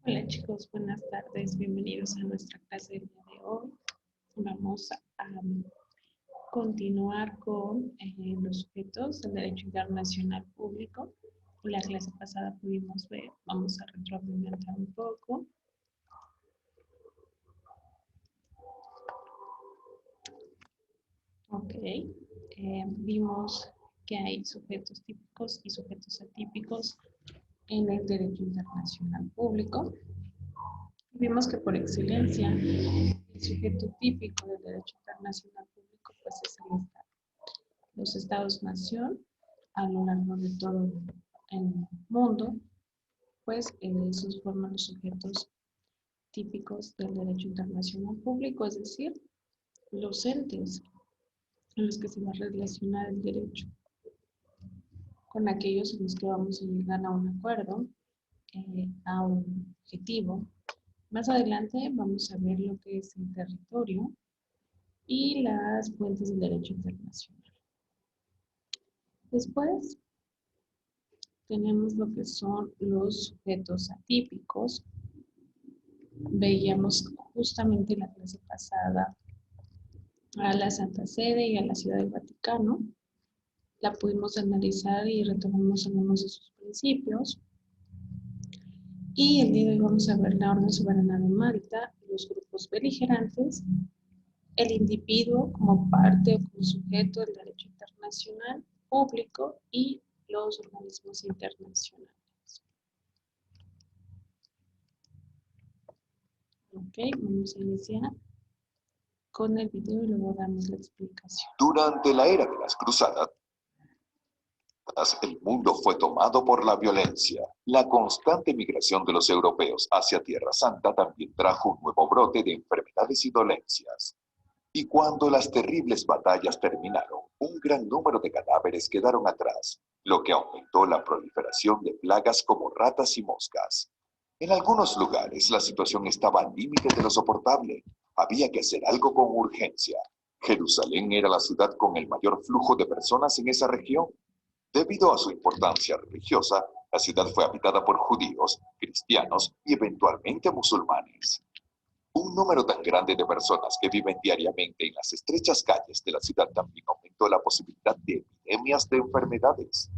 Hola chicos, buenas tardes, bienvenidos a nuestra clase del día de hoy. Vamos a continuar con los sujetos del derecho internacional público. La clase pasada pudimos ver, vamos a retroalimentar un poco. Ok, vimos que hay sujetos típicos y sujetos atípicos en el derecho internacional público. Vimos que por excelencia el sujeto típico del derecho internacional público pues es el Estado. Los estados-nación a lo largo de todo el mundo, pues esos forman los sujetos típicos del derecho internacional público, es decir, los entes en los que se va a relacionar el derecho con aquellos en los que vamos a llegar a un acuerdo, a un objetivo. Más adelante vamos a ver lo que es el territorio y las fuentes del derecho internacional. Después tenemos lo que son los sujetos atípicos. Veíamos justamente en la clase pasada a la Santa Sede y a la Ciudad del Vaticano. La pudimos analizar y retomamos algunos de sus principios. Y el día de hoy vamos a ver la orden soberana de Malta, los grupos beligerantes, el individuo como parte o como sujeto del derecho internacional público y los organismos internacionales. Ok, vamos a iniciar con el video y luego damos la explicación. Durante la era de las cruzadas, el mundo fue tomado por la violencia. La constante migración de los europeos hacia Tierra Santa también trajo un nuevo brote de enfermedades y dolencias. Y cuando las terribles batallas terminaron, un gran número de cadáveres quedaron atrás, lo que aumentó la proliferación de plagas como ratas y moscas. En algunos lugares la situación estaba al límite de lo soportable. Había que hacer algo con urgencia. Jerusalén era la ciudad con el mayor flujo de personas en esa región. Debido a su importancia religiosa, la ciudad fue habitada por judíos, cristianos y eventualmente musulmanes. Un número tan grande de personas que viven diariamente en las estrechas calles de la ciudad también aumentó la posibilidad de epidemias de enfermedades.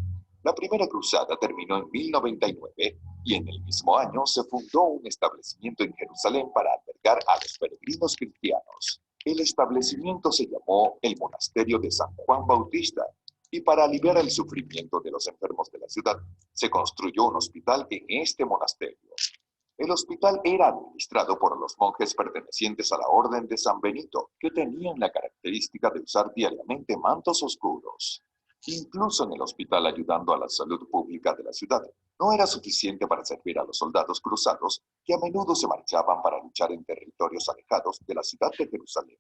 La primera cruzada terminó en 1099 y en el mismo año se fundó un establecimiento en Jerusalén para albergar a los peregrinos cristianos. El establecimiento se llamó el Monasterio de San Juan Bautista y para aliviar el sufrimiento de los enfermos de la ciudad se construyó un hospital en este monasterio. El hospital era administrado por los monjes pertenecientes a la Orden de San Benito, que tenían la característica de usar diariamente mantos oscuros. Incluso en el hospital ayudando a la salud pública de la ciudad, no era suficiente para servir a los soldados cruzados, que a menudo se marchaban para luchar en territorios alejados de la ciudad de Jerusalén.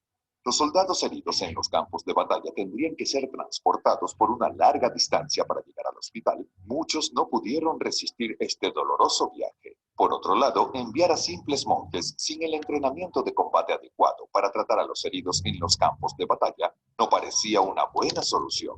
Los soldados heridos en los campos de batalla tendrían que ser transportados por una larga distancia para llegar al hospital. Muchos no pudieron resistir este doloroso viaje. Por otro lado, enviar a simples monjes sin el entrenamiento de combate adecuado para tratar a los heridos en los campos de batalla no parecía una buena solución.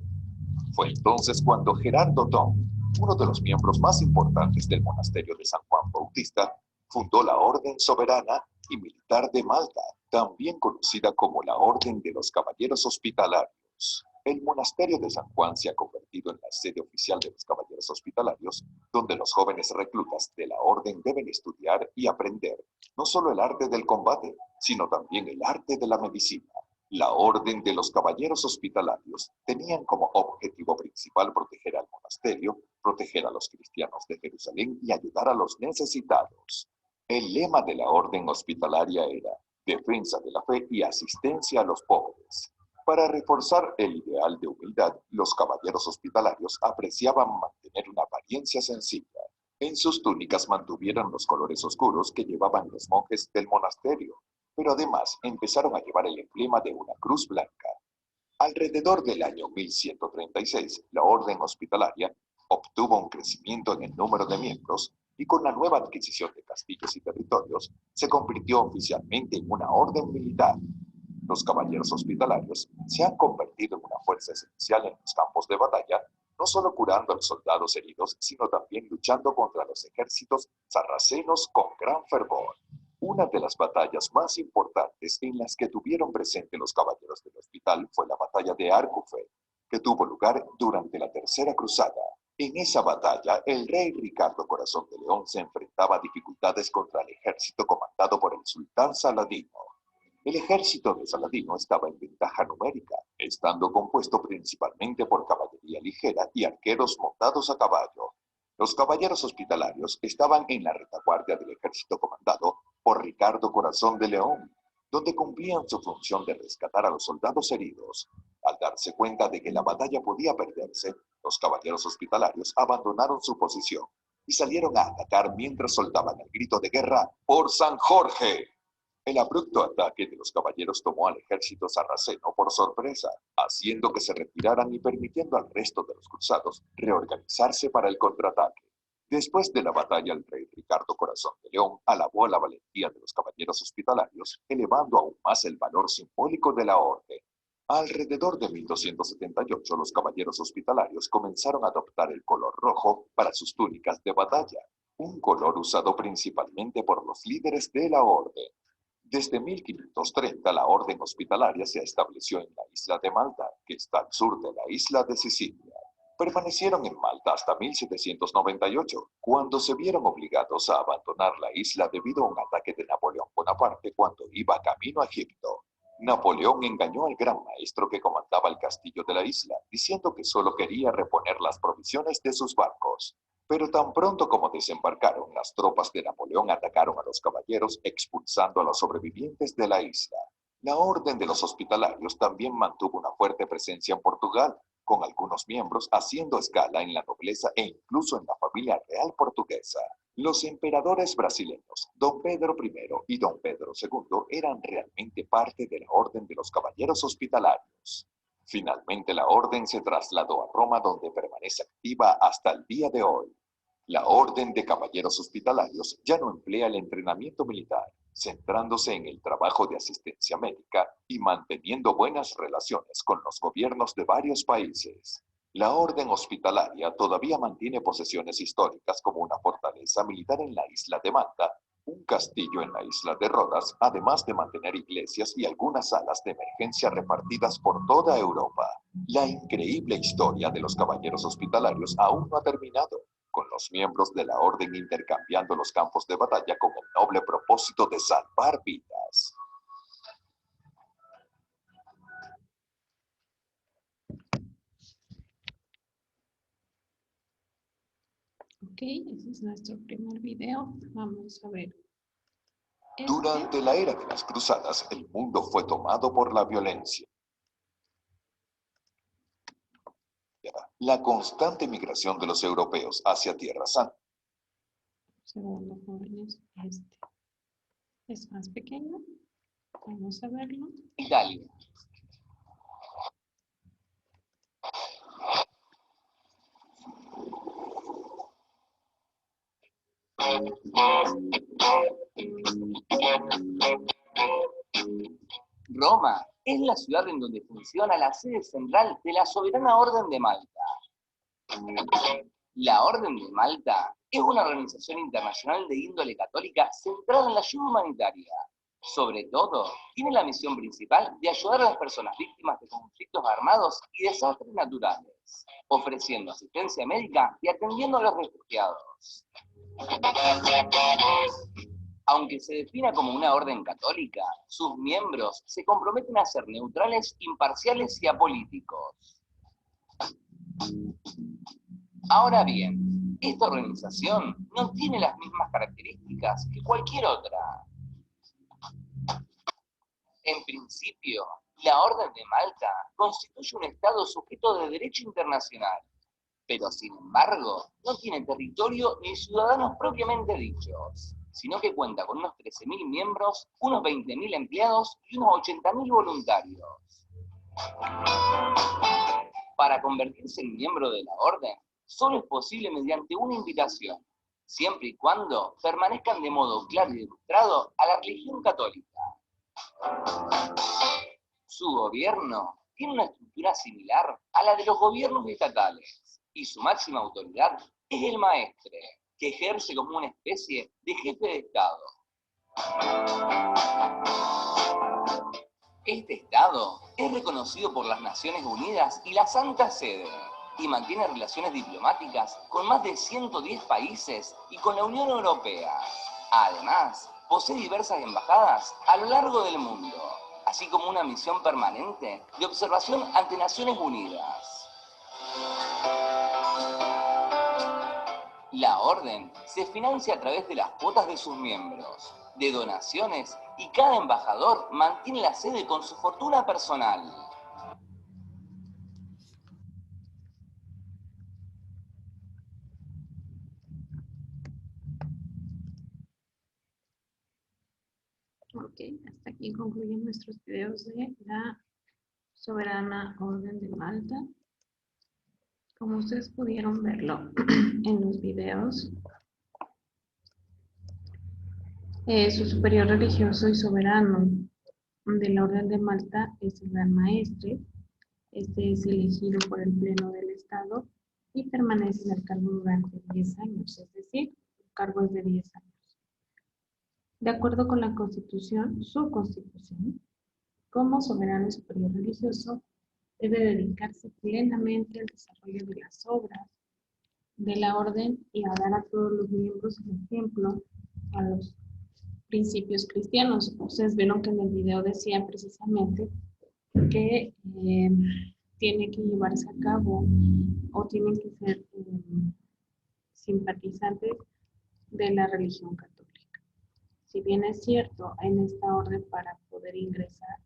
Fue entonces cuando Gerardo Tom, uno de los miembros más importantes del monasterio de San Juan Bautista, fundó la Orden Soberana y Militar de Malta, también conocida como la Orden de los Caballeros Hospitalarios. El monasterio de San Juan se ha convertido en la sede oficial de los Caballeros Hospitalarios, donde los jóvenes reclutas de la orden deben estudiar y aprender no solo el arte del combate, sino también el arte de la medicina. La Orden de los Caballeros Hospitalarios tenían como objetivo principal proteger al monasterio, proteger a los cristianos de Jerusalén y ayudar a los necesitados. El lema de la Orden Hospitalaria era defensa de la fe y asistencia a los pobres. Para reforzar el ideal de humildad, los caballeros hospitalarios apreciaban mantener una apariencia sencilla. En sus túnicas mantuvieron los colores oscuros que llevaban los monjes del monasterio, pero además empezaron a llevar el emblema de una cruz blanca. Alrededor del año 1136, la orden hospitalaria obtuvo un crecimiento en el número de miembros y con la nueva adquisición de castillos y territorios, se convirtió oficialmente en una orden militar. Los caballeros hospitalarios se han convertido en una fuerza esencial en los campos de batalla, no solo curando a los soldados heridos, sino también luchando contra los ejércitos sarracenos con gran fervor. Una de las batallas más importantes en las que tuvieron presente los caballeros del hospital fue la batalla de Arcufe, que tuvo lugar durante la Tercera Cruzada. En esa batalla, el rey Ricardo Corazón de León se enfrentaba a dificultades contra el ejército comandado por el sultán Saladino. El ejército de Saladino estaba en ventaja numérica, estando compuesto principalmente por caballería ligera y arqueros montados a caballo. Los caballeros hospitalarios estaban en la retaguardia del ejército comandado por Ricardo Corazón de León, donde cumplían su función de rescatar a los soldados heridos. Al darse cuenta de que la batalla podía perderse, los caballeros hospitalarios abandonaron su posición y salieron a atacar mientras soltaban el grito de guerra por San Jorge. El abrupto ataque de los caballeros tomó al ejército sarraceno por sorpresa, haciendo que se retiraran y permitiendo al resto de los cruzados reorganizarse para el contraataque. Después de la batalla, el rey Ricardo Corazón de León alabó la valentía de los caballeros hospitalarios, elevando aún más el valor simbólico de la orden. Alrededor de 1278, los caballeros hospitalarios comenzaron a adoptar el color rojo para sus túnicas de batalla, un color usado principalmente por los líderes de la orden. Desde 1530, la orden hospitalaria se estableció en la isla de Malta, que está al sur de la isla de Sicilia. Permanecieron en Malta hasta 1798, cuando se vieron obligados a abandonar la isla debido a un ataque de Napoleón Bonaparte cuando iba camino a Egipto. Napoleón engañó al gran maestro que comandaba el castillo de la isla, diciendo que solo quería reponer las provisiones de sus barcos. Pero tan pronto como desembarcaron, las tropas de Napoleón atacaron a los caballeros, expulsando a los sobrevivientes de la isla. La Orden de los Hospitalarios también mantuvo una fuerte presencia en Portugal, con algunos miembros haciendo escala en la nobleza e incluso en la familia real portuguesa. Los emperadores brasileños, Don Pedro I y Don Pedro II, eran realmente parte de la Orden de los Caballeros Hospitalarios. Finalmente la orden se trasladó a Roma, donde permanece activa hasta el día de hoy. La Orden de Caballeros Hospitalarios ya no emplea el entrenamiento militar, centrándose en el trabajo de asistencia médica y manteniendo buenas relaciones con los gobiernos de varios países. La Orden Hospitalaria todavía mantiene posesiones históricas como una fortaleza militar en la isla de Malta, un castillo en la isla de Rodas, además de mantener iglesias y algunas salas de emergencia repartidas por toda Europa. La increíble historia de los caballeros hospitalarios aún no ha terminado, con los miembros de la orden intercambiando los campos de batalla con el noble propósito de salvar vidas. Ok, ese es nuestro primer video. Vamos a ver. Durante la era de las cruzadas, el mundo fue tomado por la violencia. La constante migración de los europeos hacia Tierra Santa. Segundo, jóvenes, este es más pequeño. Vamos a verlo. Italia. Roma es la ciudad en donde funciona la sede central de la Soberana Orden de Malta. La Orden de Malta es una organización internacional de índole católica centrada en la ayuda humanitaria. Sobre todo, tiene la misión principal de ayudar a las personas víctimas de conflictos armados y desastres naturales, ofreciendo asistencia médica y atendiendo a los refugiados. Aunque se defina como una orden católica, sus miembros se comprometen a ser neutrales, imparciales y apolíticos. Ahora bien, esta organización no tiene las mismas características que cualquier otra. En principio, la Orden de Malta constituye un Estado sujeto de derecho internacional, pero sin embargo no tiene territorio ni ciudadanos propiamente dichos, sino que cuenta con unos 13.000 miembros, unos 20.000 empleados y unos 80.000 voluntarios. Para convertirse en miembro de la Orden, solo es posible mediante una invitación, siempre y cuando permanezcan de modo claro y demostrado a la religión católica. Su gobierno tiene una estructura similar a la de los gobiernos estatales, y su máxima autoridad es el maestre, que ejerce como una especie de jefe de Estado. Este Estado es reconocido por las Naciones Unidas y la Santa Sede, y mantiene relaciones diplomáticas con más de 110 países y con la Unión Europea. Además, posee diversas embajadas a lo largo del mundo, así como una misión permanente de observación ante Naciones Unidas. La Orden se financia a través de las cuotas de sus miembros, de donaciones, y cada embajador mantiene la sede con su fortuna personal. Ok, hasta aquí concluyen nuestros videos de la Soberana Orden de Malta. Como ustedes pudieron verlo en los videos, su superior religioso y soberano de la Orden de Malta es el Gran Maestre. Este es elegido por el Pleno del Estado y permanece en el cargo durante 10 años, es decir, el cargo es de 10 años. De acuerdo con la Constitución, su Constitución, como soberano y superior religioso, debe dedicarse plenamente al desarrollo de las obras de la orden y a dar a todos los miembros el ejemplo a los principios cristianos. Ustedes vieron que en el video decía precisamente que tiene que llevarse a cabo o tienen que ser simpatizantes de la religión católica. Si bien es cierto, en esta orden para poder ingresar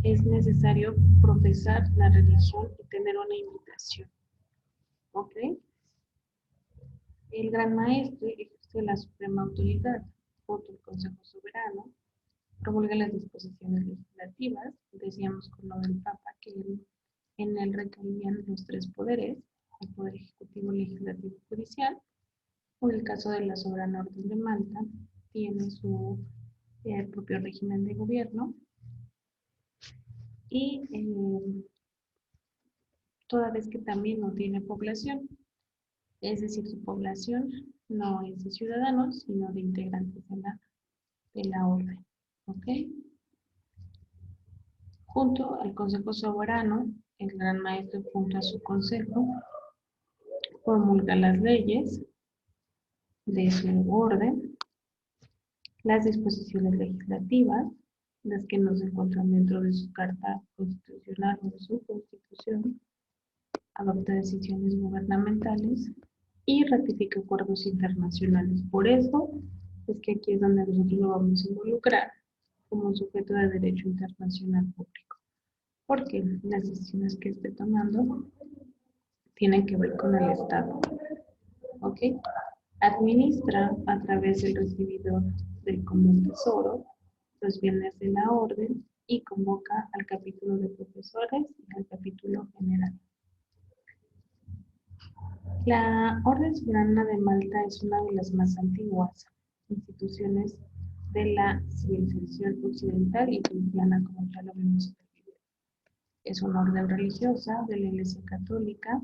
es necesario profesar la religión y tener una invitación. ¿Ok? El Gran Maestre ejerce la suprema autoridad junto al Consejo Soberano, promulga las disposiciones legislativas, decíamos con lo del Papa que en él recaían los tres poderes, el poder ejecutivo, legislativo y judicial. Por el caso de la Soberana Orden de Malta, tiene su propio régimen de gobierno y toda vez que también no tiene población, es decir, su población no es de ciudadanos, sino de integrantes de la orden. ¿Ok? Junto al Consejo Soberano, el Gran Maestro junto a su consejo promulga las leyes de su orden, las disposiciones legislativas, las que no se encuentran dentro de su carta constitucional o de su constitución, adopta decisiones gubernamentales y ratifica acuerdos internacionales. Por eso es que aquí es donde nosotros lo vamos a involucrar como un sujeto de derecho internacional público, porque las decisiones que esté tomando tienen que ver con el Estado. ¿Ok? Administra a través del recibidor del común tesoro los bienes de la orden y convoca al capítulo de profesores y al capítulo general. La Orden Soberana de Malta es una de las más antiguas instituciones de la civilización occidental y cristiana, como ya lo vimos en el video. Es una orden religiosa de la Iglesia Católica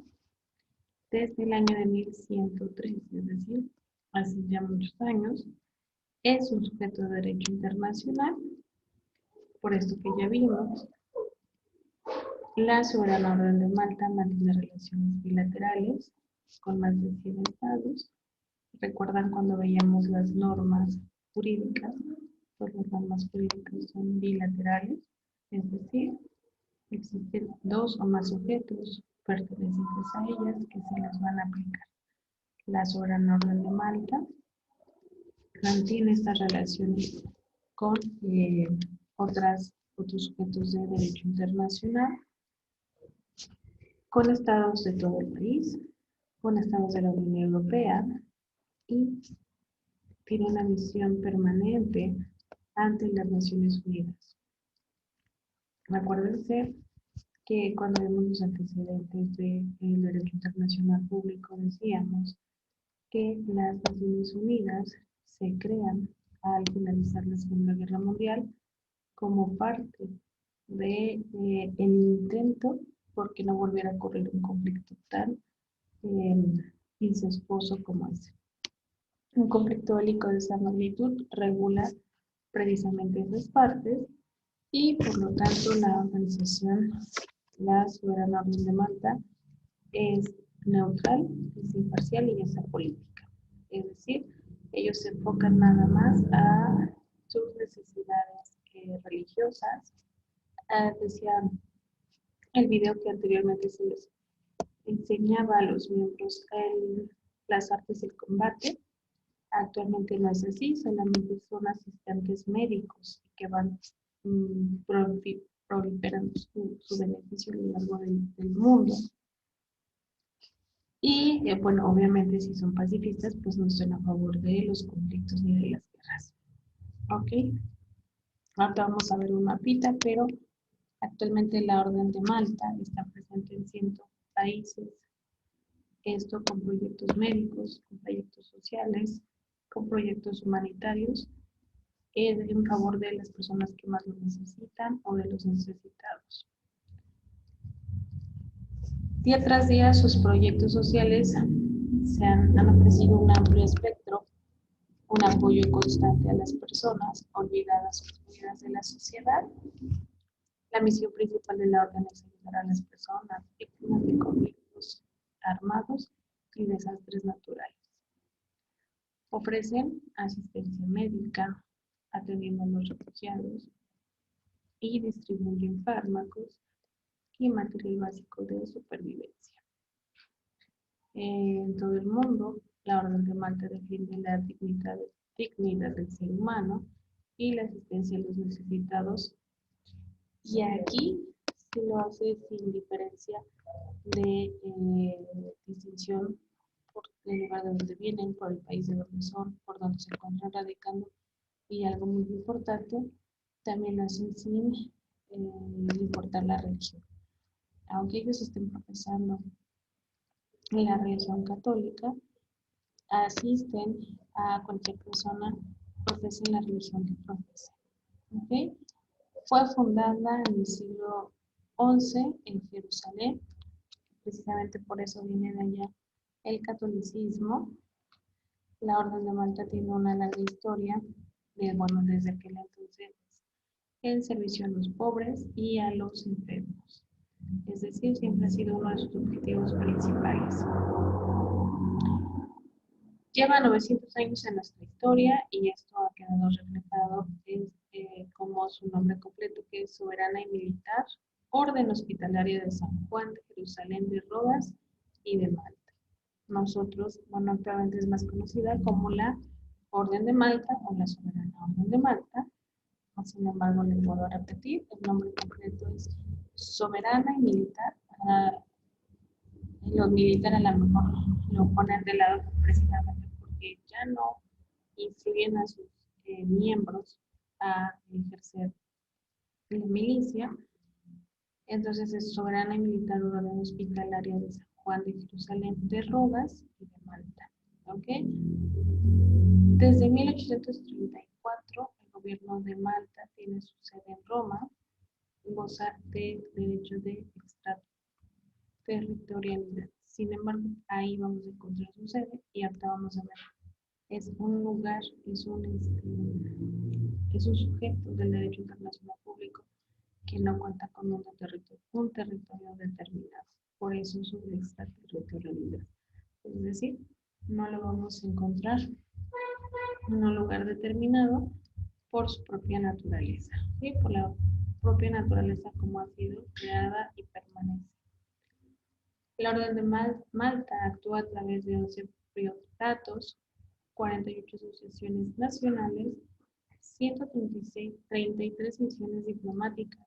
desde el año de 1103, es decir, hace ya muchos años. Es un sujeto de derecho internacional, por esto que ya vimos. La Soberana Orden de Malta mantiene relaciones bilaterales con más de 100 estados. ¿Recuerdan cuando veíamos las normas jurídicas? Pues las normas jurídicas son bilaterales, es decir, existen dos o más sujetos pertenecientes a ellas que se las van a aplicar. La Soberana Orden de Malta mantiene estas relaciones con otros sujetos de derecho internacional, con estados de todo el país, con estados de la Unión Europea y tiene una misión permanente ante las Naciones Unidas. Acuérdense que cuando vemos los antecedentes del derecho internacional público decíamos que las Naciones Unidas se crean al finalizar la Segunda Guerra Mundial como parte de el intento porque no volviera a ocurrir un conflicto tan incestuoso como ese. Un conflicto bélico de esa magnitud regula precisamente esas partes y por lo tanto la organización, la Soberana Orden de Malta, es neutral, es imparcial y es apolítica. Es decir, ellos se enfocan nada más a sus necesidades religiosas. Decía el video que anteriormente se les enseñaba a los miembros las artes del combate. Actualmente no es así, solamente son asistentes médicos que van proliferando su beneficio a lo largo del mundo. Y bueno, obviamente si son pacifistas, pues no están a favor de los conflictos ni de las guerras. Ok, ahora vamos a ver un mapita, pero actualmente la Orden de Malta está presente en 100 países. Esto con proyectos médicos, con proyectos sociales, con proyectos humanitarios, en favor de las personas que más lo necesitan o de los necesitados. Día tras día sus proyectos sociales han ofrecido un amplio espectro, un apoyo constante a las personas olvidadas o excluidas de la sociedad. La misión principal de la orden es ayudar a las personas víctimas de conflictos armados y desastres naturales. Ofrecen asistencia médica, atendiendo a los refugiados y distribuyen fármacos y material básico de supervivencia. En todo el mundo, la Orden de Malta defiende la dignidad del ser humano y la asistencia a los necesitados. Y aquí se lo hace sin diferencia de distinción por el lugar de donde vienen, por el país de donde son, por donde se encuentran radicando. Y algo muy importante, también lo hacen sin importar la religión. Aunque ellos estén profesando la religión católica, asisten a cualquier persona profese la religión que profese. ¿Okay? Fue fundada en el siglo XI en Jerusalén, precisamente por eso viene de allá el catolicismo. La Orden de Malta tiene una larga historia, desde aquel entonces, en servicio a los pobres y a los enfermos. Es decir, siempre ha sido uno de sus objetivos principales. Lleva 900 años en nuestra historia y esto ha quedado reflejado como su nombre completo, que es Soberana y Militar, Orden Hospitalaria de San Juan de Jerusalén de Rodas y de Malta. Nosotros, bueno, actualmente es más conocida como la Orden de Malta o la Soberana Orden de Malta. Sin embargo, le puedo repetir, el nombre completo es Soberana y Militar. Los militares a lo mejor lo ponen de lado precisamente porque ya no influyen a sus miembros a ejercer la milicia. Entonces es Soberana y Militar Orden Hospitalaria de San Juan de Jerusalén de Rodas y de Malta. ¿Okay? Desde 1834 el gobierno de Malta tiene su sede en Roma, goza de derecho de extraterritorialidad. Sin embargo, ahí vamos a encontrar su sede y ahorita vamos a ver. Es un lugar, es un sujeto del derecho internacional público que no cuenta con un territorio determinado. Por eso su extraterritorialidad. Es decir, no lo vamos a encontrar en un lugar determinado por su propia naturaleza, ¿sí? Por la propia naturaleza como ha sido creada y permanece. La Orden de Malta actúa a través de 11 prioratos, 48 asociaciones nacionales, 133 misiones diplomáticas,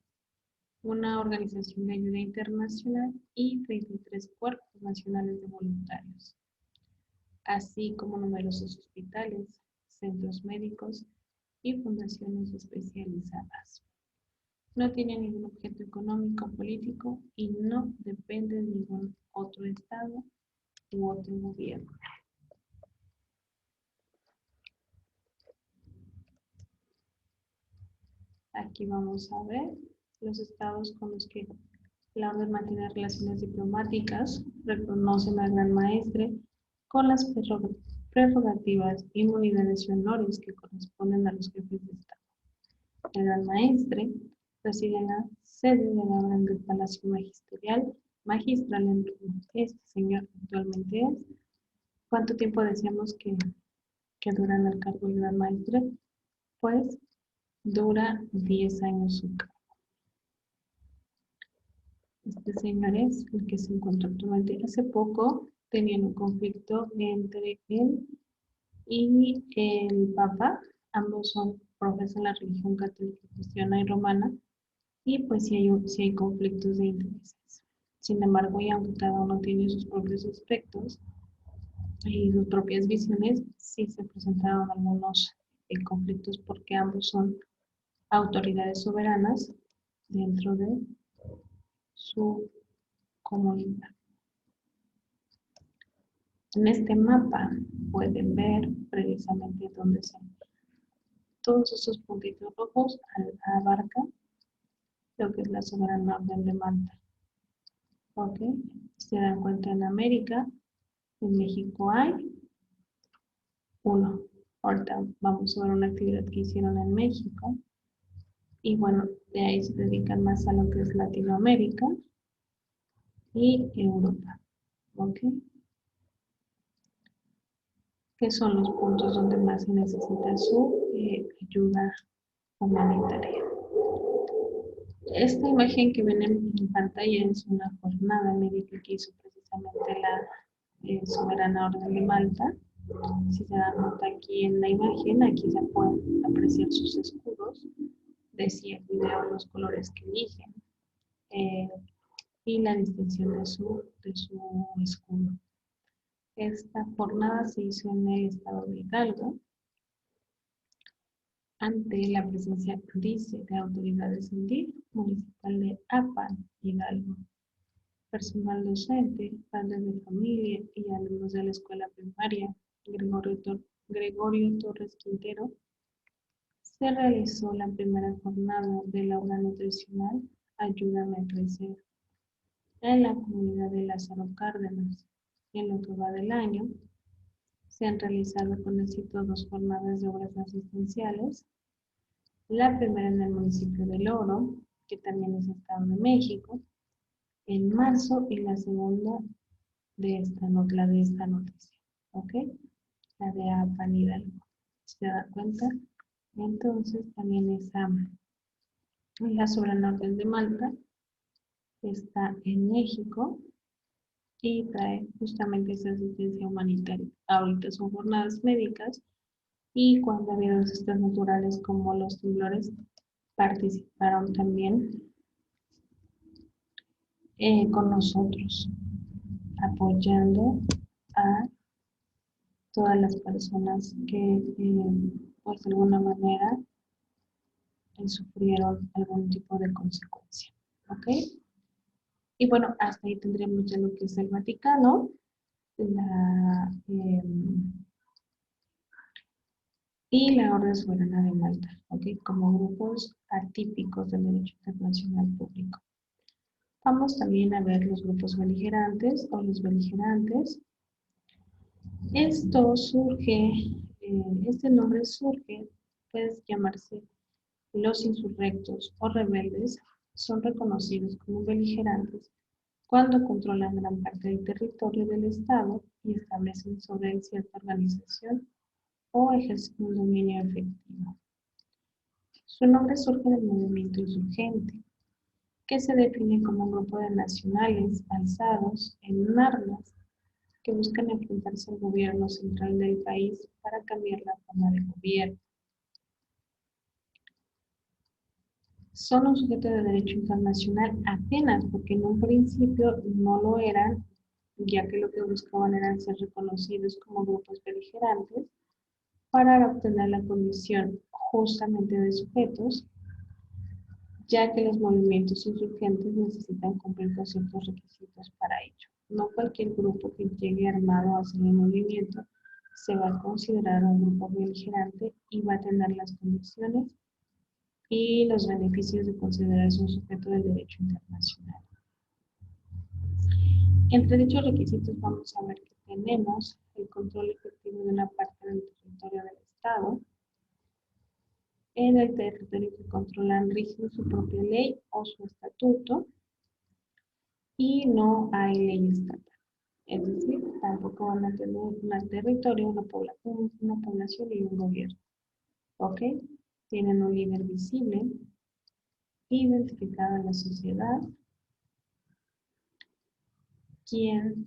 una organización de ayuda internacional y 33 cuerpos nacionales de voluntarios, así como numerosos hospitales, centros médicos y fundaciones especializadas. No tiene ningún objeto económico o político y no depende de ningún otro estado u otro gobierno. Aquí vamos a ver los estados con los que La orden mantiene relaciones diplomáticas, reconocen al Gran Maestre con las prerrogativas, inmunidades y honores que corresponden a los jefes de Estado. El Gran Maestre reside en la sede de la Orden del Palacio Magistral en Roma. Este señor actualmente es. ¿Cuánto tiempo decíamos que dura en el cargo el Gran Maestre? Pues dura 10 años su cargo. Este señor es el que se encuentra actualmente. Hace poco tenían un conflicto entre él y el Papa. Ambos profesan la religión católica, cristiana y romana. Y pues sí hay conflictos de intereses. Sin embargo, y aunque cada uno tiene sus propios aspectos y sus propias visiones, sí se presentaron algunos conflictos porque ambos son autoridades soberanas dentro de su comunidad. En este mapa pueden ver precisamente dónde se todos esos puntitos rojos abarca lo que es la soberana orden de Malta. ¿Ok? Se dan cuenta en América, en México hay uno. Ahorita vamos a ver una actividad que hicieron en México. Y bueno, de ahí se dedican más a lo que es Latinoamérica y Europa. ¿Ok? Que son los puntos donde más se necesita su ayuda humanitaria. Esta imagen que ven en pantalla es una jornada médica que hizo precisamente la Soberana Orden de Malta. Si se dan cuenta aquí en la imagen, aquí se pueden apreciar sus escudos. Decía el video los colores que eligen y la distinción de su escudo. Esta jornada se hizo en el estado de Hidalgo ante la presencia, dice, de autoridades del DIF municipal de Apan, Hidalgo, personal docente, padres de familia y alumnos de la escuela primaria Gregorio Torres Quintero. Se realizó la primera jornada de la obra nutricional Ayúdame a Crecer en la comunidad de Lázaro Cárdenas. En lo que va del año, se han realizado con éxito 2 jornadas de obras asistenciales. La primera en el municipio de Oro, que también es Estado de México, en marzo, y la segunda de esta noticia, ¿ok? La de Apan Hidalgo. ¿Se da cuenta? Entonces también esa, la soberana orden de Malta está en México y trae justamente esa asistencia humanitaria. Ahorita son jornadas médicas y cuando ha habido desastres naturales como los temblores, participaron también con nosotros, apoyando a todas las personas que pues de alguna manera sufrieron algún tipo de consecuencia. ¿Ok? Y bueno, hasta ahí tendríamos ya lo que es el Vaticano, y la Orden Soberana de Malta, ¿ok? Como grupos atípicos del derecho internacional público. Vamos también a ver los grupos beligerantes o los beligerantes. Esto surge, este nombre surge, puede llamarse los insurrectos o rebeldes, son reconocidos como beligerantes cuando controlan gran parte del territorio del Estado y establecen sobre él cierta organización o ejercen un dominio efectivo. Su nombre surge del movimiento insurgente, que se define como un grupo de nacionales alzados en armas que buscan enfrentarse al gobierno central del país para cambiar la forma de gobierno. Son un sujeto de derecho internacional apenas porque en un principio no lo eran, ya que lo que buscaban era ser reconocidos como grupos beligerantes para obtener la condición justamente de sujetos, ya que los movimientos insurgentes necesitan cumplir con ciertos requisitos para ello. No cualquier grupo que llegue armado a hacer el movimiento se va a considerar un grupo beligerante y va a tener las condiciones y los beneficios de considerarse un sujeto del derecho internacional. Entre dichos requisitos vamos a ver que tenemos el control efectivo de una parte del territorio del Estado. En el territorio que controlan rigen su propia ley o su estatuto y no hay ley estatal. Es decir, tampoco van a tener un territorio, una población y un gobierno. ¿Ok? Tienen un líder visible, identificado en la sociedad, quien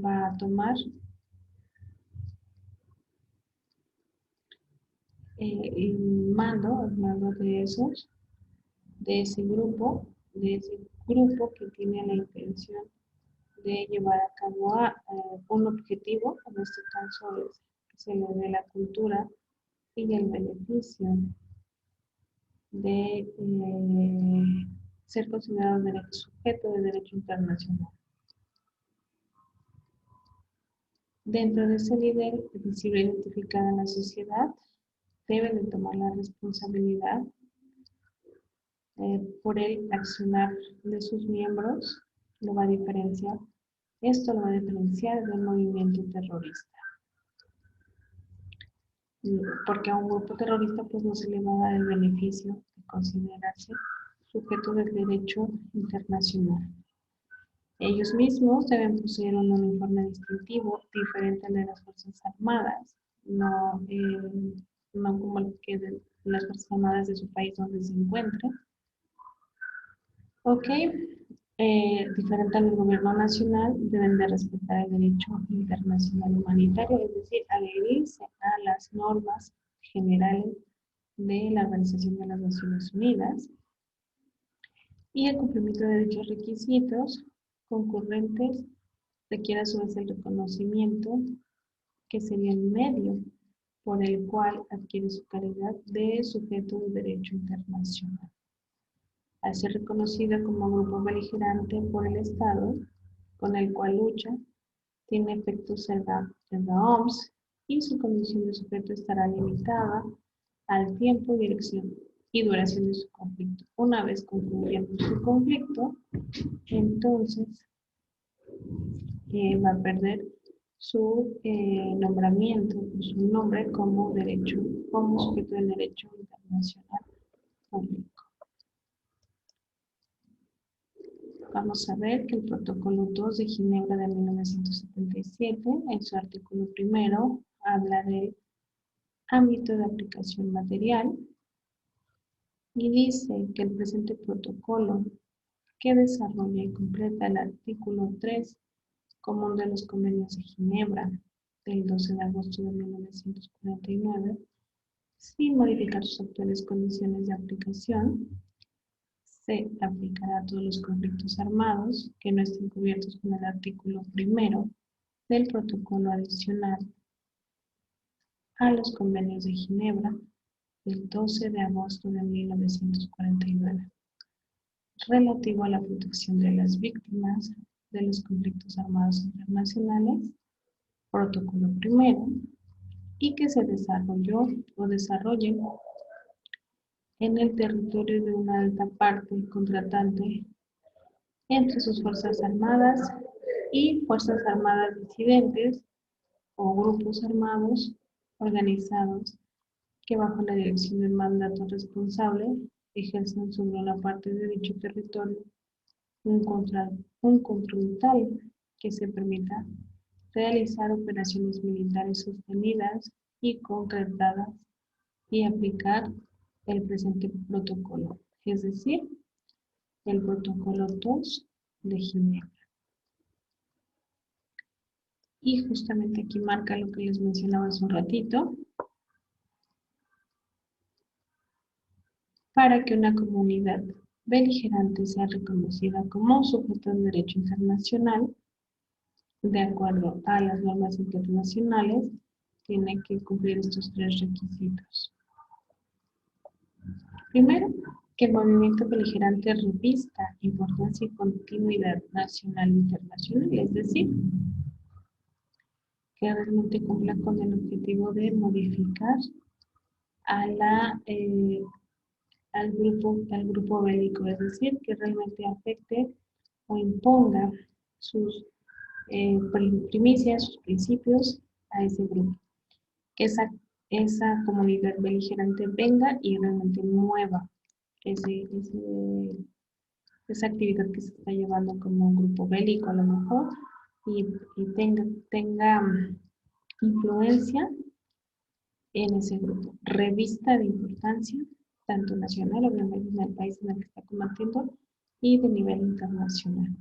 va a tomar el mando de ese grupo que tiene la intención de llevar a cabo un objetivo, en este caso es que se le dé la cultura y el beneficio de ser considerado sujeto de derecho internacional. Dentro de ese líder visible identificado en la sociedad, debe de tomar la responsabilidad por el accionar de sus miembros, lo va a diferenciar. Esto lo va a diferenciar del movimiento terrorista. Porque a un grupo terrorista pues no se le va a dar el beneficio de considerarse sujeto del derecho internacional. Ellos mismos deben poseer un uniforme distintivo diferente al de las Fuerzas Armadas, no como el que de las Fuerzas Armadas de su país donde se encuentren. Ok, diferente al gobierno nacional, deben de respetar el derecho internacional humanitario, es decir, adherirse a las normas generales de la Organización de las Naciones Unidas y el cumplimiento de dichos requisitos concurrentes requiere a su vez el reconocimiento que sería el medio por el cual adquiere su calidad de sujeto de derecho internacional. Al ser reconocido como grupo beligerante por el Estado con el cual lucha, tiene efectos en la OMS y su condición de sujeto estará limitada al tiempo, dirección y duración de su conflicto. Una vez concluyendo su conflicto, entonces va a perder su nombramiento, su nombre como sujeto del derecho internacional público. Vamos a ver que el Protocolo 2 de Ginebra de 1977, en su artículo primero, habla del ámbito de aplicación material y dice que el presente protocolo que desarrolla y completa el artículo 3 común de los convenios de Ginebra del 12 de agosto de 1949, sin modificar sus actuales condiciones de aplicación, se aplicará a todos los conflictos armados que no estén cubiertos con el artículo primero del protocolo adicional a los convenios de Ginebra del 12 de agosto de 1949, relativo a la protección de las víctimas de los conflictos armados internacionales, protocolo primero, y que se desarrolló o desarrollen en el territorio de una alta parte contratante entre sus fuerzas armadas y fuerzas armadas disidentes o grupos armados organizados que bajo la dirección del mandato responsable ejercen sobre una parte de dicho territorio un control tal que se permita realizar operaciones militares sostenidas y concretadas y aplicar el presente protocolo, es decir, el protocolo 2 de Ginebra. Y justamente aquí marca lo que les mencionaba hace un ratito. Para que una comunidad beligerante sea reconocida como sujeto de derecho internacional, de acuerdo a las normas internacionales, tiene que cumplir estos tres requisitos. Primero, que el movimiento beligerante revista importancia y continuidad nacional e internacional, es decir, que realmente cumpla con el objetivo de modificar al grupo bélico, es decir, que realmente afecte o imponga sus primicias, sus principios a ese grupo. Que esa comunidad beligerante venga y realmente mueva esa actividad que se está llevando como un grupo bélico a lo mejor y tenga influencia en ese grupo. Revista de importancia, tanto nacional, obviamente en el país en el que está combatiendo, y de nivel internacional.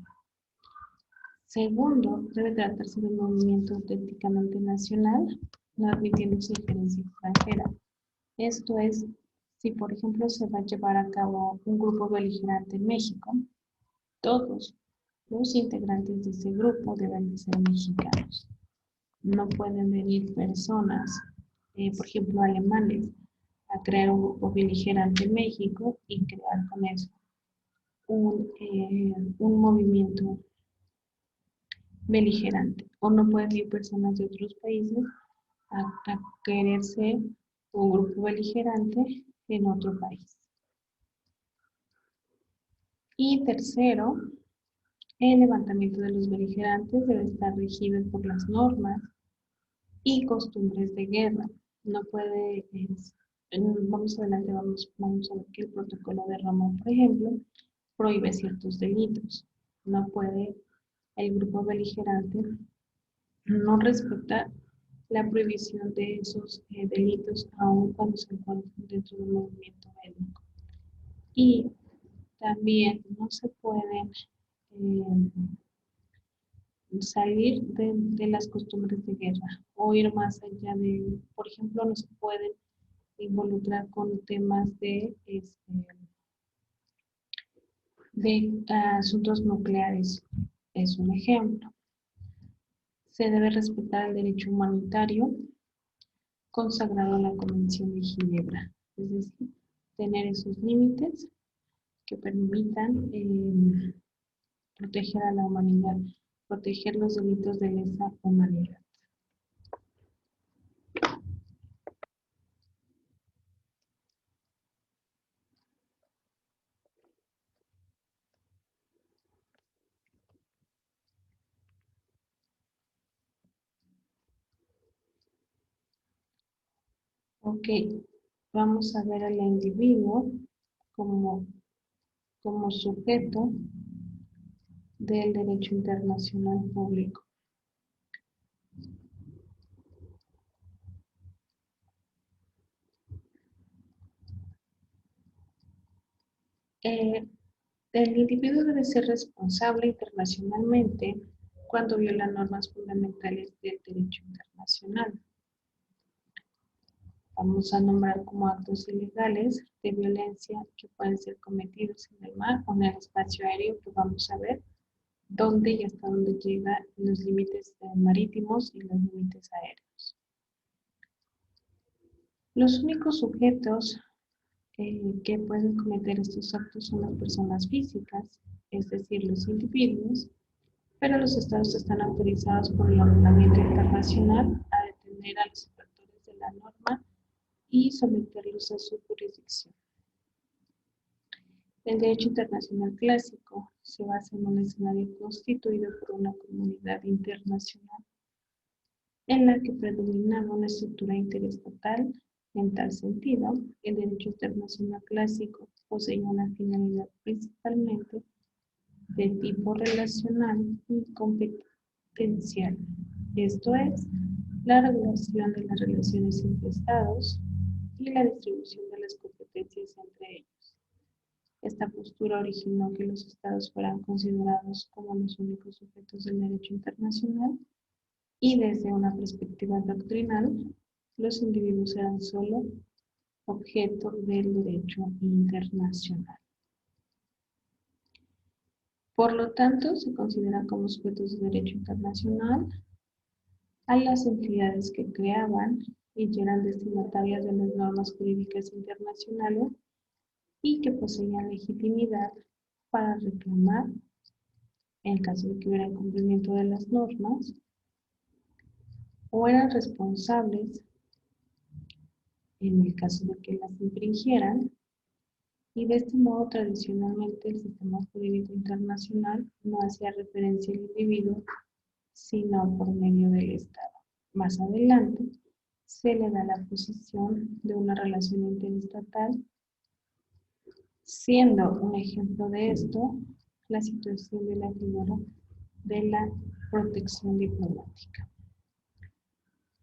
Segundo, debe tratarse de un movimiento auténticamente nacional, no admitiéndose injerencia extranjera. Esto es, si por ejemplo se va a llevar a cabo un grupo beligerante en México, todos los integrantes de ese grupo deben de ser mexicanos. No pueden venir personas, por ejemplo alemanes, a crear un grupo beligerante en México y crear con eso un movimiento beligerante. O no pueden ir personas de otros países a querer ser un grupo beligerante en otro país. Y tercero, el levantamiento de los beligerantes debe estar regido por las normas y costumbres de guerra. No puede, vamos adelante, vamos a ver que el protocolo de Roma, por ejemplo, prohíbe ciertos delitos. No puede el grupo beligerante no respetar la prohibición de esos delitos aun cuando se encuentran dentro del movimiento bélico. Y también no se pueden salir de las costumbres de guerra o ir más allá de, por ejemplo, no se pueden involucrar con temas de asuntos nucleares, es un ejemplo. Se debe respetar el derecho humanitario consagrado en la Convención de Ginebra, es decir, tener esos límites que permitan proteger a la humanidad, proteger los delitos de lesa humanidad. Ok, vamos a ver al individuo como sujeto del derecho internacional público. El individuo debe ser responsable internacionalmente cuando viola normas fundamentales del derecho internacional. Vamos a nombrar como actos ilegales de violencia que pueden ser cometidos en el mar o en el espacio aéreo, que vamos a ver dónde y hasta dónde llegan los límites marítimos y los límites aéreos. Los únicos sujetos que pueden cometer estos actos son las personas físicas, es decir, los individuos, pero los estados están autorizados por el ordenamiento internacional a detener a los infractores de la norma y someterlos a su jurisdicción. El derecho internacional clásico se basa en un escenario constituido por una comunidad internacional en la que predominaba una estructura interestatal. En tal sentido, el derecho internacional clásico posee una finalidad principalmente de tipo relacional y competencial, esto es, la regulación de las relaciones entre estados y la distribución de las competencias entre ellos. Esta postura originó que los estados fueran considerados como los únicos sujetos del derecho internacional y desde una perspectiva doctrinal, los individuos eran solo objeto del derecho internacional. Por lo tanto, se consideran como sujetos de derecho internacional a las entidades que creaban y eran destinatarias de las normas jurídicas internacionales y que poseían legitimidad para reclamar, en caso de que hubiera incumplimiento de las normas, o eran responsables, en el caso de que las infringieran, Y de este modo, tradicionalmente, el sistema jurídico internacional no hacía referencia al individuo, sino por medio del Estado. Más adelante, se le da la posición de una relación interestatal, siendo un ejemplo de esto la situación de la figura de la protección diplomática.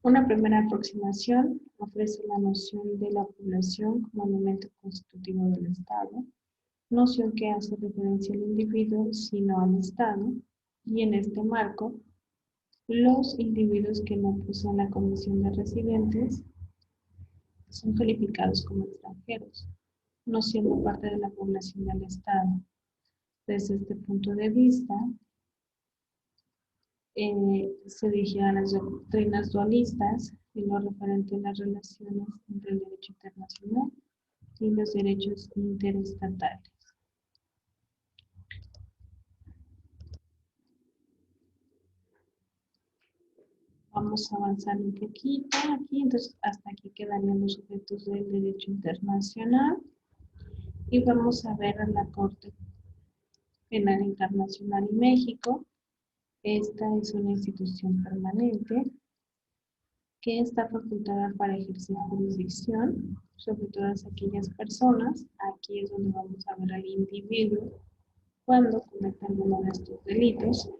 Una primera aproximación ofrece la noción de la población como elemento constitutivo del Estado, noción que hace referencia al individuo, sino al Estado, y en este marco, los individuos que no poseen la condición de residentes son calificados como extranjeros, no siendo parte de la población del Estado. Desde este punto de vista, se dirigían a las doctrinas dualistas en lo referente a las relaciones entre el derecho internacional y los derechos interestatales. Vamos a avanzar un poquito aquí, entonces hasta aquí quedarían los sujetos del derecho internacional y vamos a ver a la Corte Penal Internacional y México. Esta es una institución permanente que está facultada para ejercer jurisdicción sobre todas aquellas personas. Aquí es donde vamos a ver al individuo cuando cometa alguno de estos delitos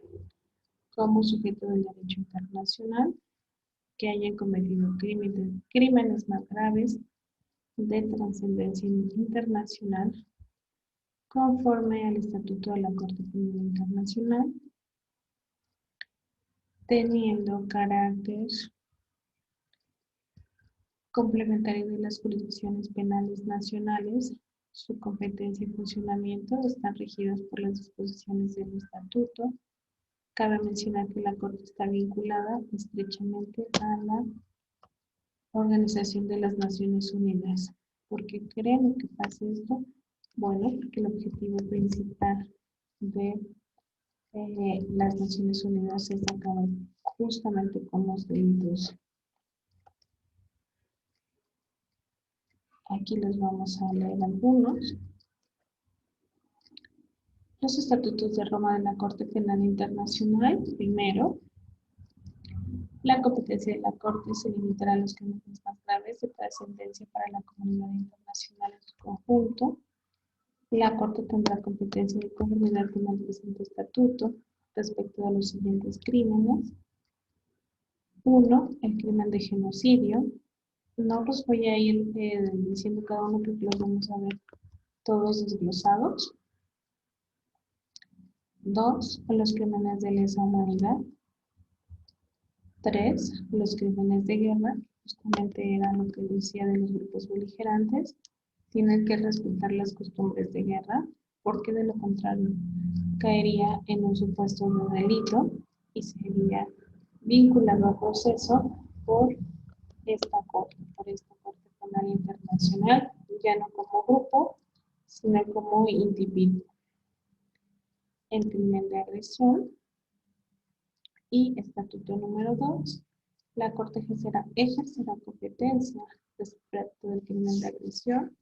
como sujeto del derecho internacional, que hayan cometido crímenes más graves de trascendencia internacional conforme al Estatuto de la Corte Penal Internacional, teniendo carácter complementario de las jurisdicciones penales nacionales. Su competencia y funcionamiento están regidos por las disposiciones del Estatuto. Cabe mencionar que la Corte está vinculada estrechamente a la Organización de las Naciones Unidas. ¿Por qué creen que pasa esto? Bueno, porque el objetivo principal de las Naciones Unidas es acabar justamente con los delitos. Aquí les vamos a leer algunos. Los estatutos de Roma de la Corte Penal Internacional. Primero, la competencia de la Corte se limitará a los crímenes más graves de trascendencia para la comunidad internacional en su conjunto. La Corte tendrá competencia de conformidad con el presente estatuto respecto a los siguientes crímenes. 1. El crimen de genocidio. No los voy a ir diciendo cada uno porque los vamos a ver todos desglosados. 2. Los crímenes de lesa humanidad. 3. Los crímenes de guerra. Justamente era lo que decía de los grupos beligerantes. Tienen que respetar las costumbres de guerra, porque de lo contrario caería en un supuesto de delito y sería vinculado a proceso por esta Corte Penal Internacional, ya no como grupo, sino como individuo. El crimen de agresión. Y estatuto número 2, la Corte ejercerá competencia respecto del crimen de agresión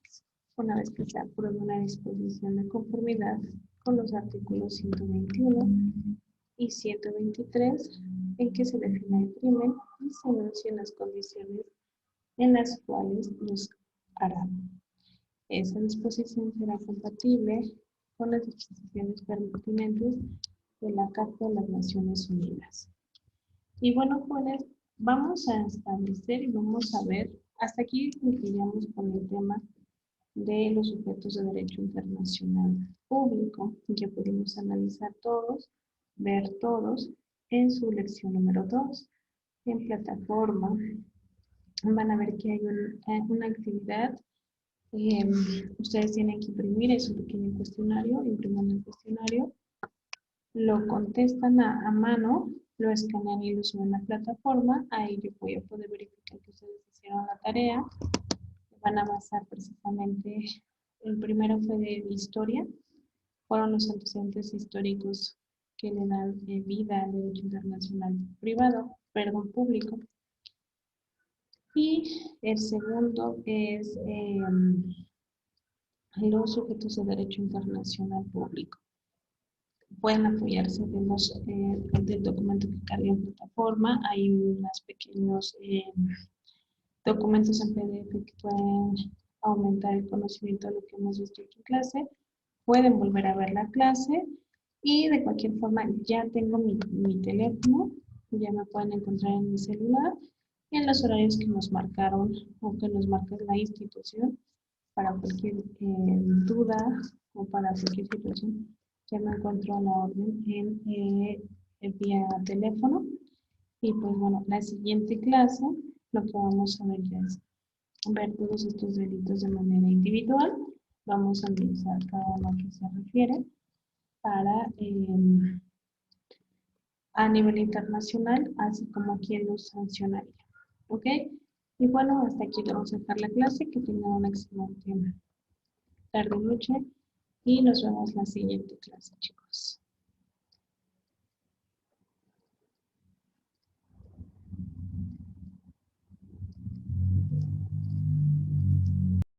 una vez que se apruebe una disposición de conformidad con los artículos 121 y 123 en que se define el crimen y se enuncian las condiciones en las cuales los hará. Esa disposición será compatible con las disposiciones pertinentes de la Carta de las Naciones Unidas. Y bueno, jóvenes, vamos a establecer y vamos a ver, hasta aquí concluyamos con el tema de los sujetos de derecho internacional público, que pudimos analizar todos, ver todos en su lección número 2. En plataforma van a ver que hay una actividad. Ustedes tienen que imprimir su pequeño cuestionario, impriman el cuestionario, lo contestan a mano, lo escanean y lo suben a la plataforma. Ahí yo voy a poder verificar que ustedes hicieron la tarea. Van a basar precisamente, el primero fue de historia, fueron los antecedentes históricos que le dan vida al derecho internacional público. Y el segundo es los sujetos de derecho internacional público. Pueden apoyarse del documento que carga en plataforma. Hay unos pequeños documentos en PDF que pueden aumentar el conocimiento de lo que hemos visto aquí en clase. Pueden volver a ver la clase y de cualquier forma ya tengo mi teléfono, ya me pueden encontrar en mi celular y en los horarios que nos marcaron o que nos marca la institución para cualquier duda o para cualquier situación. Ya me encuentro a la orden en vía teléfono. Y pues bueno, la siguiente clase lo que vamos a ver ya es ver todos estos delitos de manera individual. Vamos a analizar cada uno a qué se refiere para a nivel internacional, así como quién los sancionaría. ¿Ok? Y bueno, hasta aquí vamos a dejar la clase. Que tengan una excelente tarde, noche y nos vemos la siguiente clase, chicos.